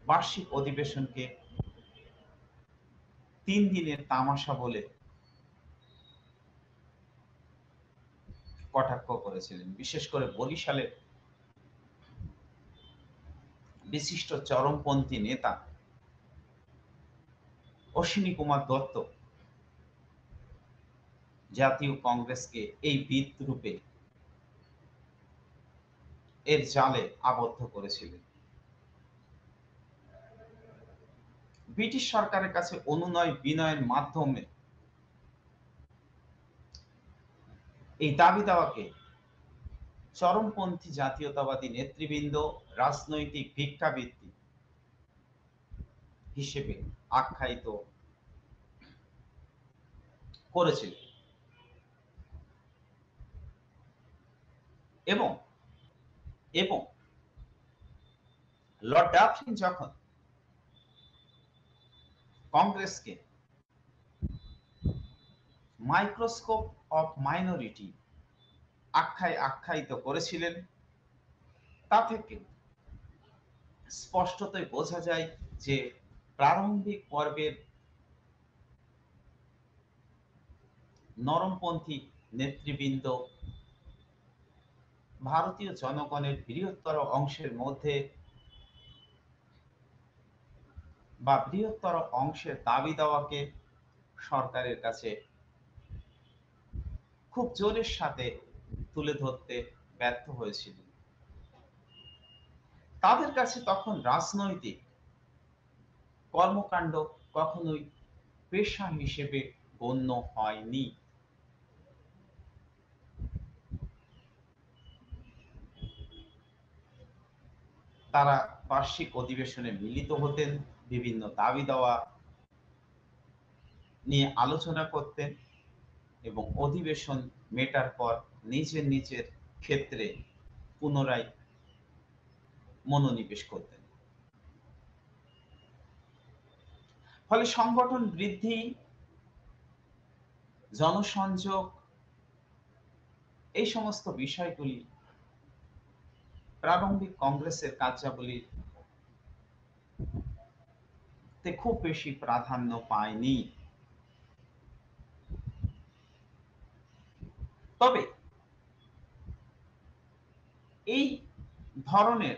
[SPEAKER 1] বার্ষিক অধিবেশনকে ৩ দিনের তামাশা বলে কটাক্ষ করেছিলেন। বিশেষ করে বরিশালের বিশিষ্ট চরমপন্থী নেতা অশ্বিনী কুমার দত্ত জাতীয় কংগ্রেসকে এই বিদ্রূপে এর জালে আবদ্ধ করেছিলেন। ব্রিটিশ সরকারের কাছে অনুনয় বিনয়ের মাধ্যমে এই দাবি দাওয়াকে চরমপন্থী জাতীয়তাবাদী নেতৃবৃন্দ রাজনৈতিক ভিক্ষাবৃত্তি হিসেবে আখ্যায়িত করেছিল এবং এবং লর্ড ডাফলিন যখন কংগ্রেসকে মাইক্রোস্কোপ অফ মাইনরিটি আখ্যায়িত করেছিলেন, তা থেকে স্পষ্টতই বোঝা যায় যে প্রারম্ভিক পর্বের নরমপন্থী নেতৃবৃন্দ ভারতীয় জনগণের বৃহত্তর অংশের মধ্যে বা বৃহত্তর অংশের দাবি দাওয়াকে সরকারের কাছে খুব জোরের সাথে তুলে ধরতে ব্যর্থ হয়েছিল। তাদের কাছে তখন রাজনৈতিক কর্মকাণ্ড কখনোই পেশা হিসেবে গণ্য হয়নি। তারা বার্ষিক অধিবেশনে মিলিত হতেন, বিভিন্ন দাবি দাওয়া নিয়ে আলোচনা করতেন এবং অধিবেশন মেটার পর নিজের নিজের ক্ষেত্রে পুনরায় মনোনিবেশ করতেন। ফলে সংগঠন বৃদ্ধি, জনসংযোগ এই সমস্ত বিষয়গুলি প্রারম্ভিক কংগ্রেসের কার্যাবলীতে খুব বেশি প্রাধান্য পায়নি। তবে এই ধরনের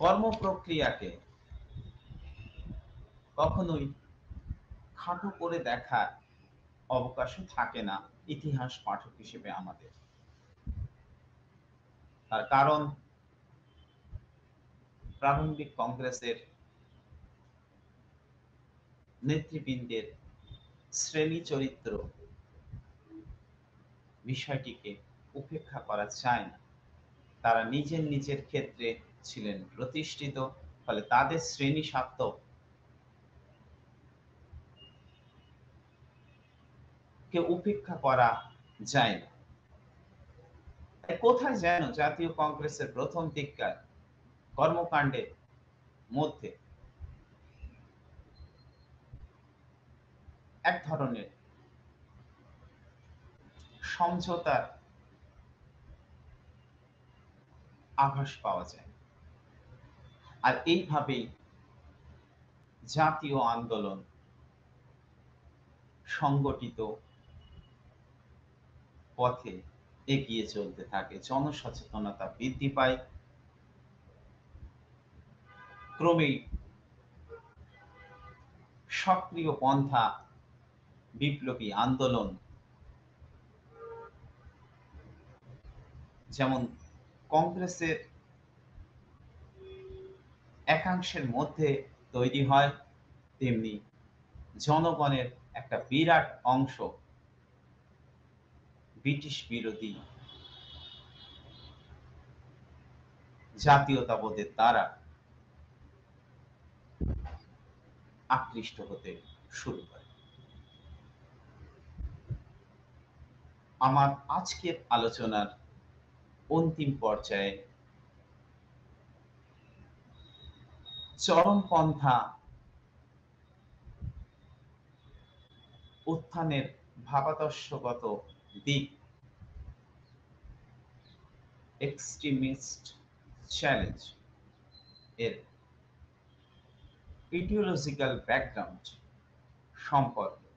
[SPEAKER 1] কর্মপ্রক্রিয়াকে কখনোই খাটো করে দেখার অবকাশও থাকে না ইতিহাস পাঠক হিসেবে আমাদের। তার কারণ প্রারম্ভিক কংগ্রেসের নেতৃবৃন্দের শ্রেণী চরিত্র বিষয়টিকে উপেক্ষা করা যায় না। তারা নিজের নিজের ক্ষেত্রে ছিলেন প্রতিষ্ঠিত, ফলে তাদের শ্রেণী স্বার্থ কে উপেক্ষা করা যায় না। কোথায় যেন জাতীয় কংগ্রেসের প্রথম দিককার কর্মকাণ্ডের মধ্যে এক ধরনের সমঝোতার আভাস পাওয়া যায়। আর এইভাবেই জাতীয় আন্দোলন সংগঠিত পথে এগিয়ে চলতে থাকে। জনসচেতনতা বৃদ্ধি পায়। ক্রমেই সক্রিয় পন্থা, বিপ্লবী আন্দোলন, যেমন কংগ্রেসের একাংশের মধ্যে তৈরি হয়, তেমনি জনগণের একটা বিরাট অংশ ব্রিটিশ বিরোধী জাতীয়তাবোধের দ্বারা আকৃষ্ট হতে শুরু করে। আমার আজকের আলোচনার অন্তিম পর্যায়ে চরমপন্থা উত্থানের ভাবাদর্শগত দিক, এক্সট্রিমিস্ট চ্যালেঞ্জ এর ইডিওলজিক্যাল ব্যাকগ্রাউন্ড সম্পর্কে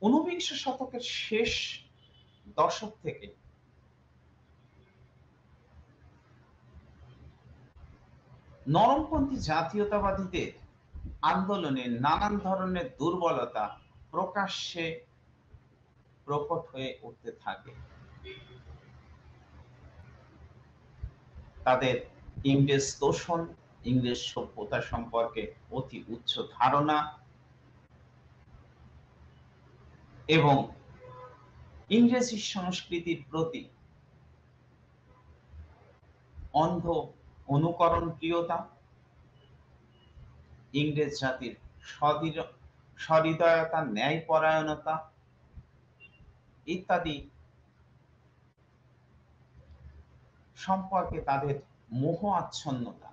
[SPEAKER 1] ঊনবিংশ শতকের শেষ দশক থেকে নরমপন্থী জাতীয়তাবাদীদের আন্দোলনে নানান ধরনের দুর্বলতা প্রকাশ্যে প্রকট হয়ে উঠতে থাকে। তাদের ইংরেজ তোষণ, ইংরেজ সভ্যতা সম্পর্কে অতি উচ্চ ধারণা এবং ইংরেজি সংস্কৃতির প্রতি অন্ধ অনুকরণ প্রিয়তা, ইংরেজ জাতির সহৃদয়তা, ন্যায়পরায়ণতা ইত্যাদি সম্পর্কে তাদের মোহ আচ্ছন্নতা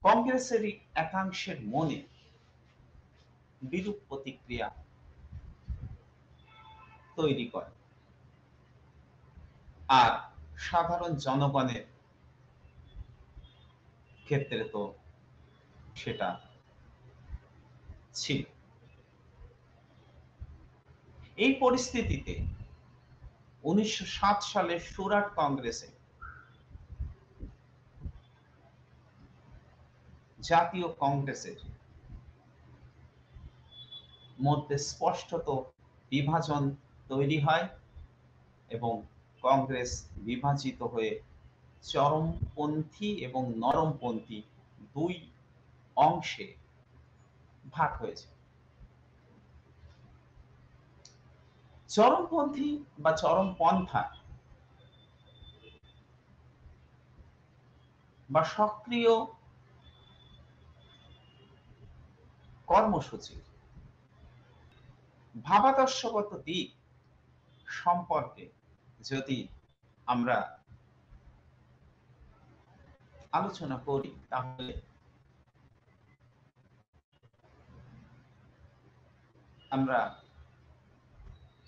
[SPEAKER 1] কংগ্রেসেরই একাংশের মনে বিরূপ প্রতিক্রিয়া তৈরি করে। আর সাধারণ জনগণের ক্ষেত্রে তো সেটা ছিল। এই পরিস্থিতিতে 1907 সালে সুরাট কংগ্রেসে জাতীয় কংগ্রেসের মধ্যে স্পষ্টত বিভাজন তৈরি হয় এবং কংগ্রেস বিভাজিত হয়ে চরমপন্থী এবং নরমপন্থী দুই অংশে ভাগ হয়েছে। চরমপন্থী বা চরমপন্থা বা সক্রিয় কর্মসূচি ভাবাদর্শগত দিক সম্পর্কে যদি আমরা আলোচনা করি, তাহলে আমরা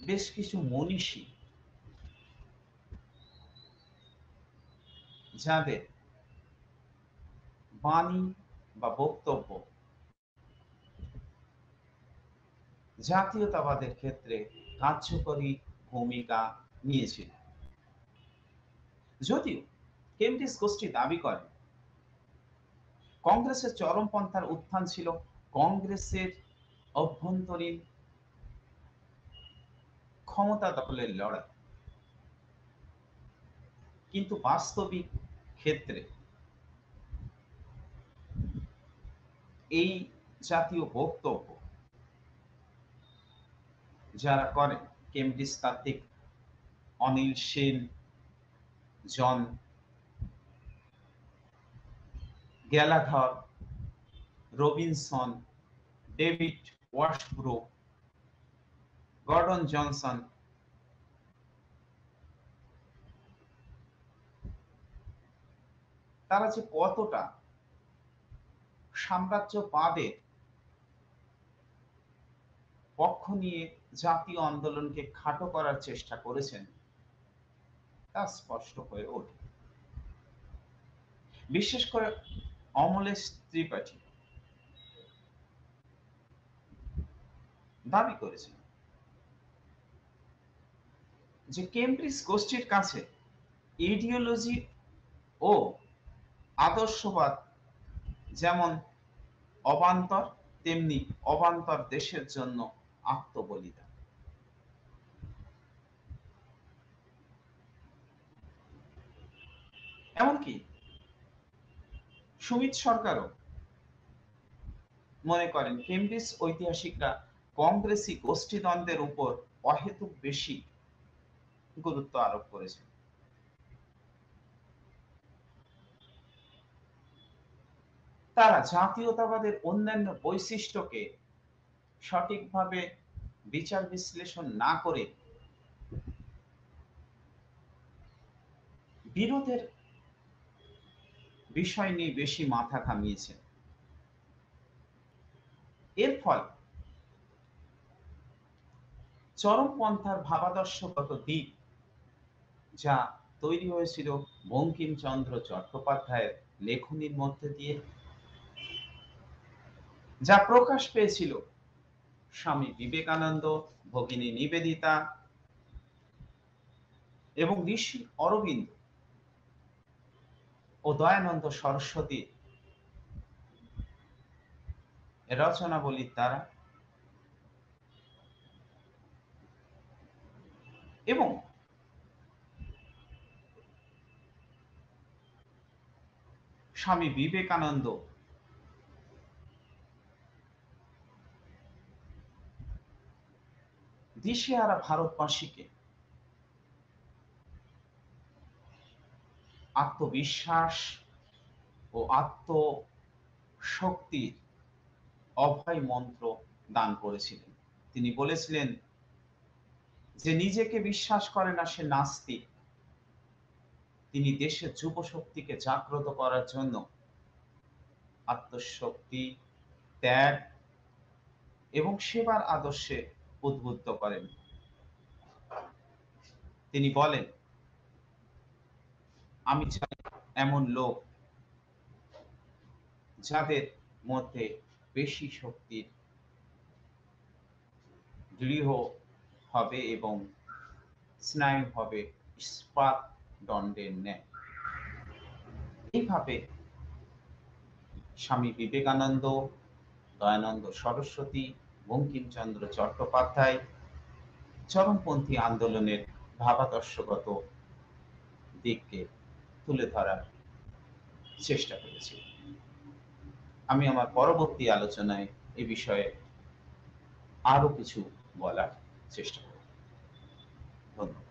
[SPEAKER 1] বেশ কিছু মনীষী যাদের বাণী বা বক্তব্য জাতীয়তাবাদের ক্ষেত্রে কার্যকরী ভূমিকা নিয়েছিল। যদিও কেমব্রিজ গোষ্ঠী দাবি করে কংগ্রেসের চরমপন্থার উত্থান ছিল কংগ্রেসের অভ্যন্তরীণ ক্ষমতা দখলের লড়াই, কিন্তু বাস্তবিক ক্ষেত্রে এই জাতীয় বক্তব্য যারা করেন, কেমব্রিজ তাত্ত্বিক অনিল সেন, জন গ্যালাঘর, রবিনসন, ডেভিড ওয়াশব্রুক, গর্ডন জনসন, তারা যে কতটা সাম্রাজ্যবাদের পক্ষ নিয়ে জাতীয় আন্দোলনকে খাটো করার চেষ্টা করেছেন তা স্পষ্ট হয়ে ওঠে। বিশেষ করে অমলেশ ত্রিপাঠী দাবি করেছেন যে কেমব্রিজ গোষ্ঠীর কাছে ইডিওলজি ও আদর্শবাদ যেমন অবান্তর, তেমনি অবান্তর দেশের জন্য আত্মবলিদান। এমনকি সুমিত সরকারও মনে করেন কেমব্রিজ ঐতিহাসিকরা কংগ্রেসি গোষ্ঠীদ্বন্দ্বের উপর অহেতুক বেশি গুরুত্ব আরোপ করেছেন। তারা জাতীয়তাবাদের অন্যান্য বৈশিষ্ট্যকে সঠিকভাবে বিচার বিশ্লেষণ না করে বিরোধের বিষয় নিয়ে বেশি মাথা ঘামিয়েছেন। এর ফল চরমপন্থার ভাবাদর্শগত দিক যা তৈরি হয়েছিল বঙ্কিমচন্দ্র চট্টোপাধ্যায়ের লেখনীর মধ্যে দিয়ে, যা প্রকাশ পেয়েছিল স্বামী বিবেকানন্দ, ভগিনী নিবেদিতা এবং ঋষি অরবিন্দ ও দয়ানন্দ সরস্বতীর রচনাবলীর দ্বারা, এবং স্বামী বিবেকানন্দ দিশেহারা ভারতবাসীকে আত্মবিশ্বাস ও আত্মশক্তির অভয় মন্ত্র দান করেছিলেন। তিনি বলেছিলেন যে নিজেকে বিশ্বাস করে না সে নাস্তিক। তিনি দেশের যুব শক্তিকে জাগ্রত করার জন্য আত্মশক্তি, ত্যাগ এবং সেবার আদর্শে উদ্বুদ্ধ করেন। তিনি বলেন, আমি চাই এমন লোক যাদের মধ্যে বেশি শক্তির দৃঢ় হবে এবং স্নায়ু হবে ইস্পাত দণ্ডের ন্যায়। এইভাবে স্বামী বিবেকানন্দ, দয়ানন্দ সরস্বতী, বঙ্কিমচন্দ্র চট্টোপাধ্যায় চরমপন্থী আন্দোলনের ভাবাদর্শগত দিককে তুলে ধরার চেষ্টা করেছি। আমি আমার পরবর্তী আলোচনায় এ বিষয়ে আরো কিছু বলার চেষ্টা করব। ধন্যবাদ।